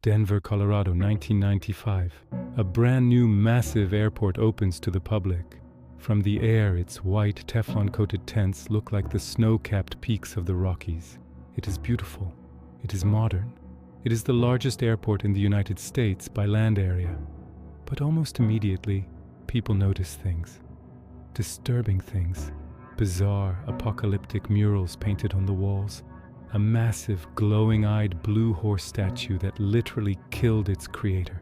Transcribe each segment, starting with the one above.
Denver, Colorado, 1995. A brand new massive airport opens to the public. From the air, its white Teflon-coated tents look like the snow-capped peaks of the Rockies. It is beautiful. It is modern. It is the largest airport in the United States by land area. But almost immediately, people notice things. Disturbing things. Bizarre, apocalyptic murals painted on the walls. A massive, glowing-eyed blue horse statue that literally killed its creator.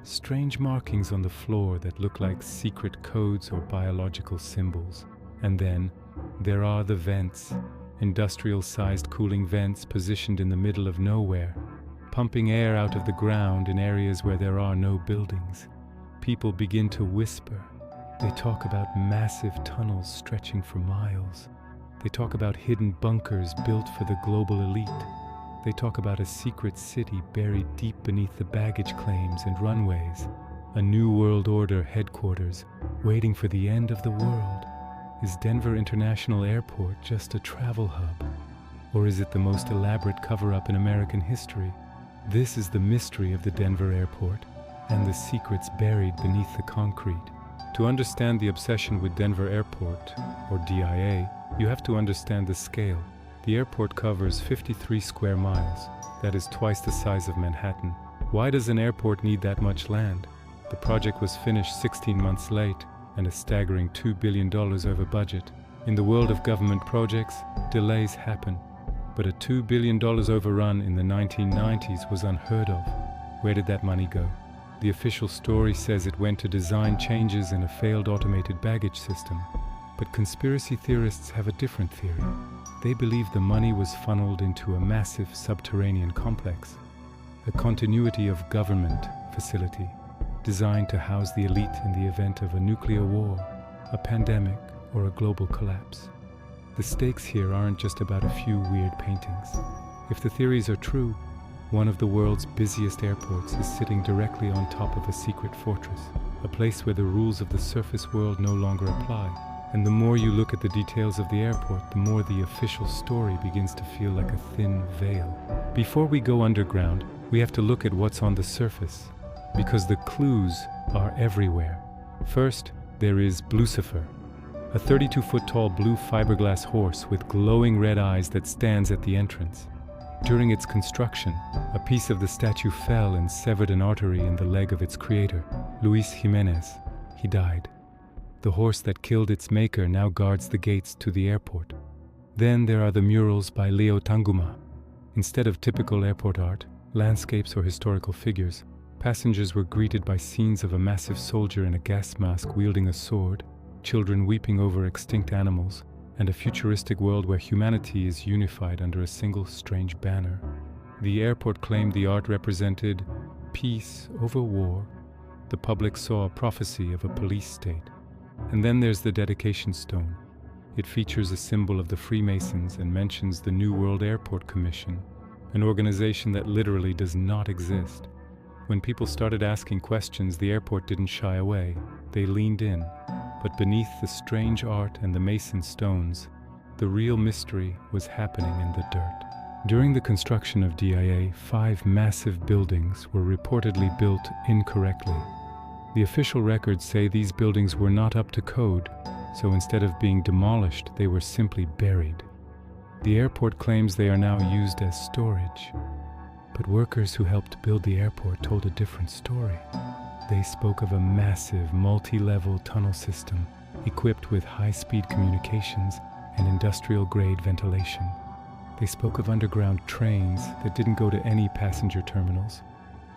Strange markings on the floor that look like secret codes or biological symbols. And then, there are the vents. Industrial-sized cooling vents positioned in the middle of nowhere, pumping air out of the ground in areas where there are no buildings. People begin to whisper. They talk about massive tunnels stretching for miles. They talk about hidden bunkers built for the global elite. They talk about a secret city buried deep beneath the baggage claims and runways. A new world order headquarters, waiting for the end of the world. Is Denver International Airport just a travel hub? Or is it the most elaborate cover-up in American history? This is the mystery of the Denver airport and the secrets buried beneath the concrete. To understand the obsession with Denver Airport, or DIA, you have to understand the scale. The airport covers 53 square miles. That is twice the size of Manhattan. Why does an airport need that much land? The project was finished 16 months late and a staggering $2 billion over budget. In the world of government projects, delays happen. But a $2 billion overrun in the 1990s was unheard of. Where did that money go? The official story says it went to design changes in a failed automated baggage system. But conspiracy theorists have a different theory. They believe the money was funneled into a massive subterranean complex, a continuity of government facility designed to house the elite in the event of a nuclear war, a pandemic, or a global collapse. The stakes here aren't just about a few weird paintings. If the theories are true, one of the world's busiest airports is sitting directly on top of a secret fortress, a place where the rules of the surface world no longer apply. And the more you look at the details of the airport, the more the official story begins to feel like a thin veil. Before we go underground, we have to look at what's on the surface, because the clues are everywhere. First, there is Blucifer, a 32-foot-tall blue fiberglass horse with glowing red eyes that stands at the entrance. During its construction, a piece of the statue fell and severed an artery in the leg of its creator, Luis Jimenez. He died. The horse that killed its maker now guards the gates to the airport. Then there are the murals by Leo Tanguma. Instead of typical airport art, landscapes or historical figures, passengers were greeted by scenes of a massive soldier in a gas mask wielding a sword, children weeping over extinct animals, and a futuristic world where humanity is unified under a single strange banner. The airport claimed the art represented peace over war. The public saw a prophecy of a police state. And then there's the dedication stone. It features a symbol of the Freemasons and mentions the New World Airport Commission, an organization that literally does not exist. When people started asking questions, the airport didn't shy away. They leaned in. But beneath the strange art and the Mason stones, the real mystery was happening in the dirt. During the construction of DIA, 5 massive buildings were reportedly built incorrectly. The official records say these buildings were not up to code, so instead of being demolished, they were simply buried. The airport claims they are now used as storage. But workers who helped build the airport told a different story. They spoke of a massive, multi-level tunnel system equipped with high-speed communications and industrial-grade ventilation. They spoke of underground trains that didn't go to any passenger terminals.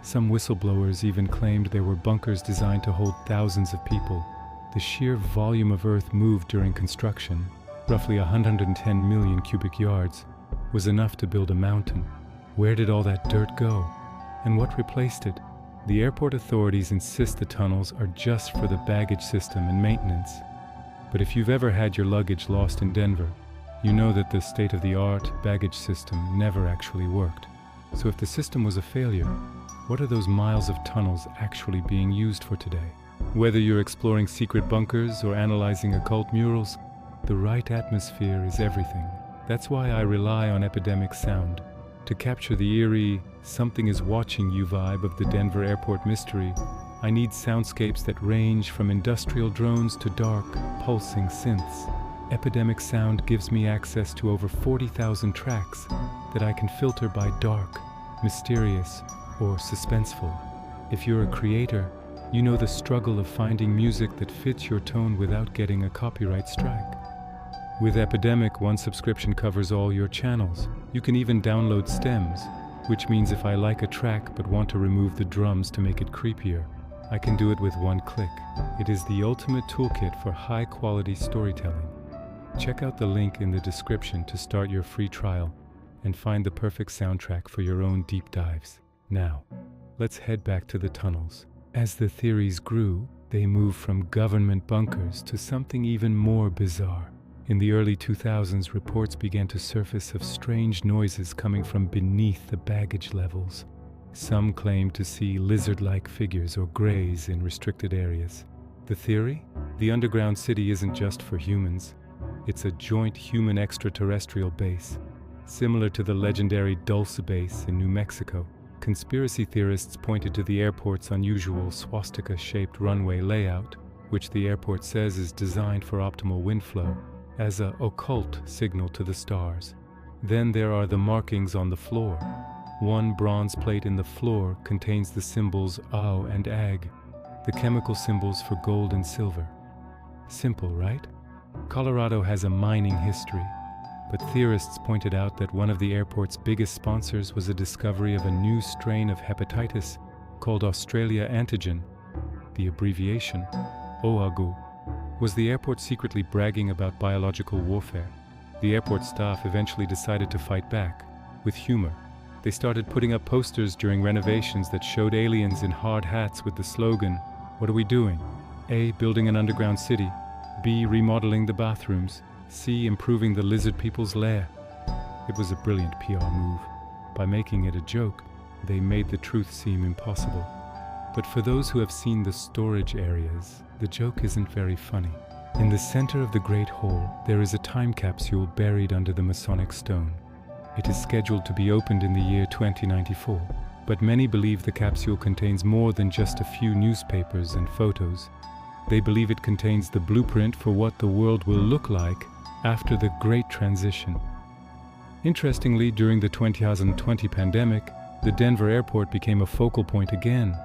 Some whistleblowers even claimed there were bunkers designed to hold thousands of people. The sheer volume of earth moved during construction, roughly 110 million cubic yards, was enough to build a mountain. Where did all that dirt go? And what replaced it? The airport authorities insist the tunnels are just for the baggage system and maintenance. But if you've ever had your luggage lost in Denver, you know that the state-of-the-art baggage system never actually worked. So if the system was a failure, what are those miles of tunnels actually being used for today? Whether you're exploring secret bunkers or analyzing occult murals, the right atmosphere is everything. That's why I rely on epidemic sound. To capture the eerie, something is watching you vibe of the Denver airport mystery, I need soundscapes that range from industrial drones to dark, pulsing synths. Epidemic Sound gives me access to over 40,000 tracks that I can filter by dark, mysterious, or suspenseful. If you're a creator, you know the struggle of finding music that fits your tone without getting a copyright strike. With Epidemic, one subscription covers all your channels. You can even download stems, which means if I like a track but want to remove the drums to make it creepier, I can do it with one click. It is the ultimate toolkit for high-quality storytelling. Check out the link in the description to start your free trial and find the perfect soundtrack for your own deep dives. Now, let's head back to the tunnels. As the theories grew, they moved from government bunkers to something even more bizarre. In the early 2000s, reports began to surface of strange noises coming from beneath the baggage levels. Some claimed to see lizard-like figures or greys in restricted areas. The theory? The underground city isn't just for humans. It's a joint human extraterrestrial base. Similar to the legendary Dulce base in New Mexico, conspiracy theorists pointed to the airport's unusual swastika-shaped runway layout, which the airport says is designed for optimal wind flow, as an occult signal to the stars. Then there are the markings on the floor. One bronze plate in the floor contains the symbols Au and Ag, the chemical symbols for gold and silver. Simple, right? Colorado has a mining history, but theorists pointed out that one of the airport's biggest sponsors was a discovery of a new strain of hepatitis called Australia antigen. The abbreviation, OAGU, was the airport secretly bragging about biological warfare. The airport staff eventually decided to fight back, with humor. They started putting up posters during renovations that showed aliens in hard hats with the slogan, "What are we doing? A, building an underground city. B, remodeling the bathrooms. C, improving the lizard people's lair." It was a brilliant PR move. By making it a joke, they made the truth seem impossible. But for those who have seen the storage areas, the joke isn't very funny. In the center of the Great Hall, there is a time capsule buried under the Masonic stone. It is scheduled to be opened in the year 2094, but many believe the capsule contains more than just a few newspapers and photos. They believe it contains the blueprint for what the world will look like after the Great Transition. Interestingly, during the 2020 pandemic, the Denver airport became a focal point again.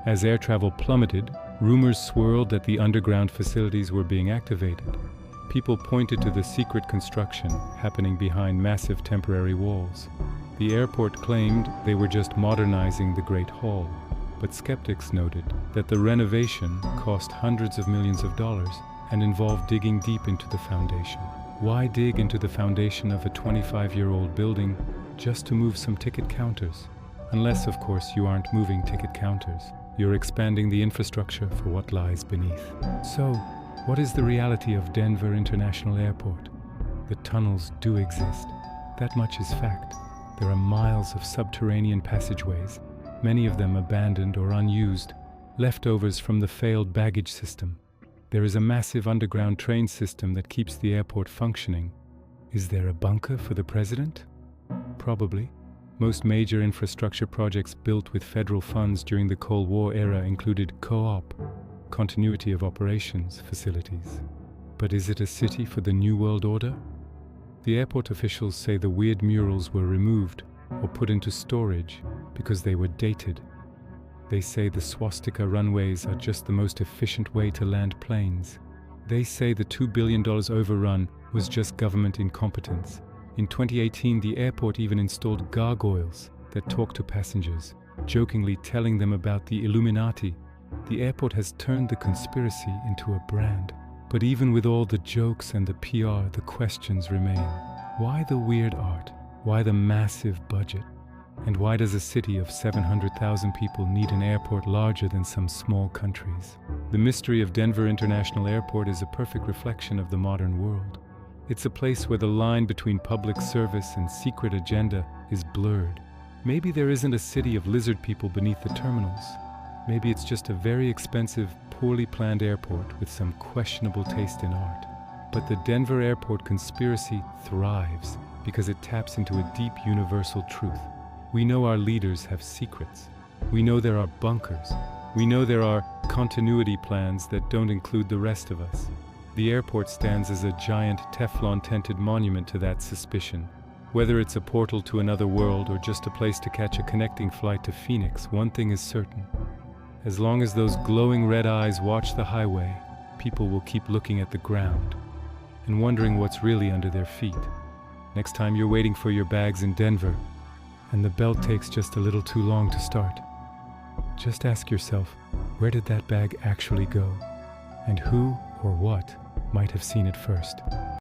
As air travel plummeted, rumors swirled that the underground facilities were being activated. People pointed to the secret construction happening behind massive temporary walls. The airport claimed they were just modernizing the Great Hall, but skeptics noted that the renovation cost hundreds of millions of dollars and involved digging deep into the foundation. Why dig into the foundation of a 25-year-old building just to move some ticket counters? Unless, of course, you aren't moving ticket counters. You're expanding the infrastructure for what lies beneath. So, what is the reality of Denver International Airport? The tunnels do exist. That much is fact. There are miles of subterranean passageways, many of them abandoned or unused, leftovers from the failed baggage system. There is a massive underground train system that keeps the airport functioning. Is there a bunker for the president? Probably. Most major infrastructure projects built with federal funds during the Cold War era included co-op, continuity of operations facilities. But is it a city for the New World Order? The airport officials say the weird murals were removed or put into storage because they were dated. They say the swastika runways are just the most efficient way to land planes. They say the $2 billion overrun was just government incompetence. In 2018, the airport even installed gargoyles that talk to passengers, jokingly telling them about the Illuminati. The airport has turned the conspiracy into a brand. But even with all the jokes and the PR, the questions remain. Why the weird art? Why the massive budget? And why does a city of 700,000 people need an airport larger than some small countries? The mystery of Denver International Airport is a perfect reflection of the modern world. It's a place where the line between public service and secret agenda is blurred. Maybe there isn't a city of lizard people beneath the terminals. Maybe it's just a very expensive, poorly planned airport with some questionable taste in art. But the Denver airport conspiracy thrives because it taps into a deep universal truth. We know our leaders have secrets. We know there are bunkers. We know there are continuity plans that don't include the rest of us. The airport stands as a giant Teflon-tinted monument to that suspicion. Whether it's a portal to another world or just a place to catch a connecting flight to Phoenix, one thing is certain. As long as those glowing red eyes watch the highway, people will keep looking at the ground and wondering what's really under their feet. Next time you're waiting for your bags in Denver and the belt takes just a little too long to start, just ask yourself, where did that bag actually go? And who or what might have seen it first?